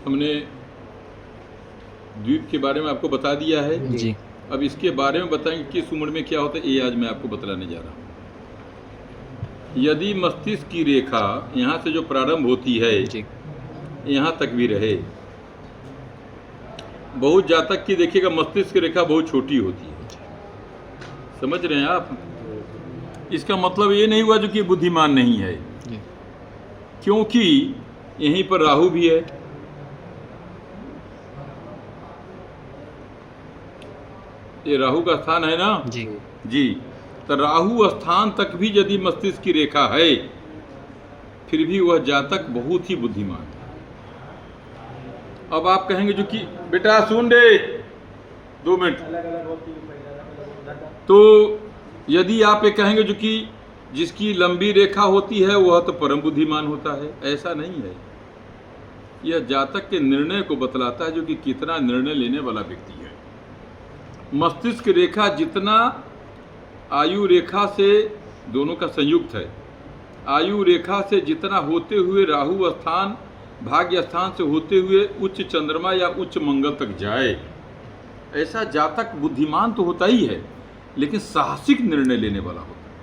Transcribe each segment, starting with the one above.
हमने द्वीप के बारे में आपको बता दिया है जी। अब इसके बारे में बताएंगे किस उम्र में क्या होता है, ये आज मैं आपको बतलाने जा रहा हूँ। यदि मस्तिष्क की रेखा यहाँ से जो प्रारंभ होती है जी। यहाँ तक भी रहे, बहुत जातक की देखिएगा मस्तिष्क की रेखा बहुत छोटी होती है, समझ रहे हैं आप। इसका मतलब ये नहीं हुआ जो कि बुद्धिमान नहीं है, क्योंकि यहीं पर राहु भी है। ये राहु का स्थान है ना जी। जी। तो राहु स्थान तक भी यदि मस्तिष्क की रेखा है, फिर भी वह जातक बहुत ही बुद्धिमान है। अब आप कहेंगे जो कि बेटा सुन रे 2 मिनट, तो यदि आप ये कहेंगे जो कि जिसकी लंबी रेखा होती है वह तो परम बुद्धिमान होता है, ऐसा नहीं है। यह जातक के निर्णय को बतलाता है जो कि कितना निर्णय लेने वाला व्यक्ति है। मस्तिष्क रेखा जितना आयु रेखा से, दोनों का संयुक्त है, आयु रेखा से जितना होते हुए राहु स्थान भाग्य स्थान से होते हुए उच्च चंद्रमा या उच्च मंगल तक जाए, ऐसा जातक बुद्धिमान तो होता ही है, लेकिन साहसिक निर्णय लेने वाला होता है।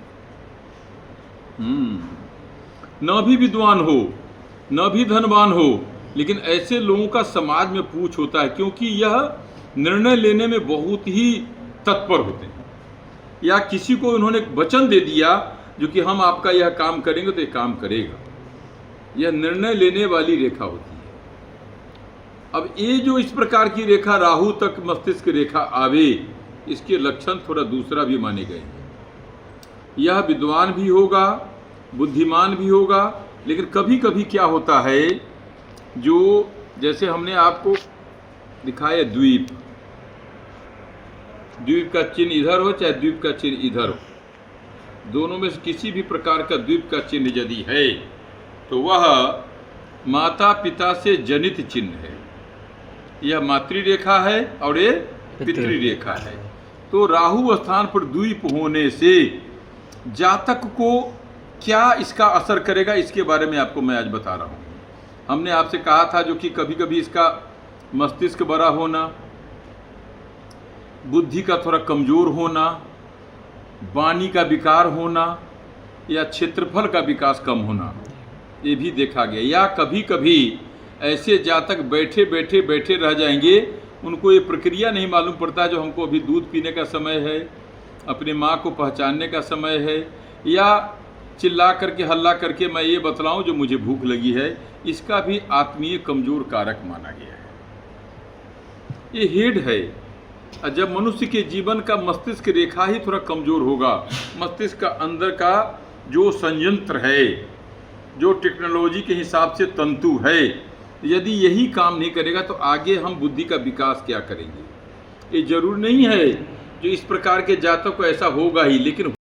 न भी विद्वान हो, न भी धनवान हो, लेकिन ऐसे लोगों का समाज में पूछ होता है, क्योंकि यह निर्णय लेने में बहुत ही तत्पर होते हैं। या किसी को उन्होंने वचन दे दिया जो कि हम आपका यह काम करेंगे तो ये काम करेगा, यह निर्णय लेने वाली रेखा होती है। अब ये जो इस प्रकार की रेखा राहु तक मस्तिष्क रेखा आवे, इसके लक्षण थोड़ा दूसरा भी माने गए हैं। यह विद्वान भी होगा, बुद्धिमान भी होगा, लेकिन कभी कभी क्या होता है, जो जैसे हमने आपको दिखाया द्वीप, द्वीप का चिन्ह इधर हो चाहे द्वीप का चिन्ह इधर हो, दोनों में से किसी भी प्रकार का द्वीप का चिन्ह यदि है तो वह माता पिता से जनित चिन्ह है। यह मातृ रेखा है और ये पितृ रेखा है। तो राहु स्थान पर द्वीप होने से जातक को क्या इसका असर करेगा, इसके बारे में आपको मैं आज बता रहा हूँ। हमने आपसे कहा था जो कि कभी कभी इसका मस्तिष्क बड़ा होना, बुद्धि का थोड़ा कमजोर होना, वाणी का विकार होना या क्षेत्रफल का विकास कम होना, ये भी देखा गया। या कभी कभी ऐसे जातक बैठे बैठे बैठे रह जाएंगे, उनको ये प्रक्रिया नहीं मालूम पड़ता जो हमको अभी दूध पीने का समय है, अपनी माँ को पहचानने का समय है, या चिल्ला करके हल्ला करके मैं ये बतलाऊं जो मुझे भूख लगी है, इसका भी आत्मीय कमजोर कारक माना गया है। ये हेड है। जब मनुष्य के जीवन का मस्तिष्क रेखा ही थोड़ा कमजोर होगा, मस्तिष्क का अंदर का जो संयंत्र है, जो टेक्नोलॉजी के हिसाब से तंतु है, यदि यही काम नहीं करेगा तो आगे हम बुद्धि का विकास क्या करेंगे। ये जरूर नहीं है जो इस प्रकार के जातक को ऐसा होगा ही, लेकिन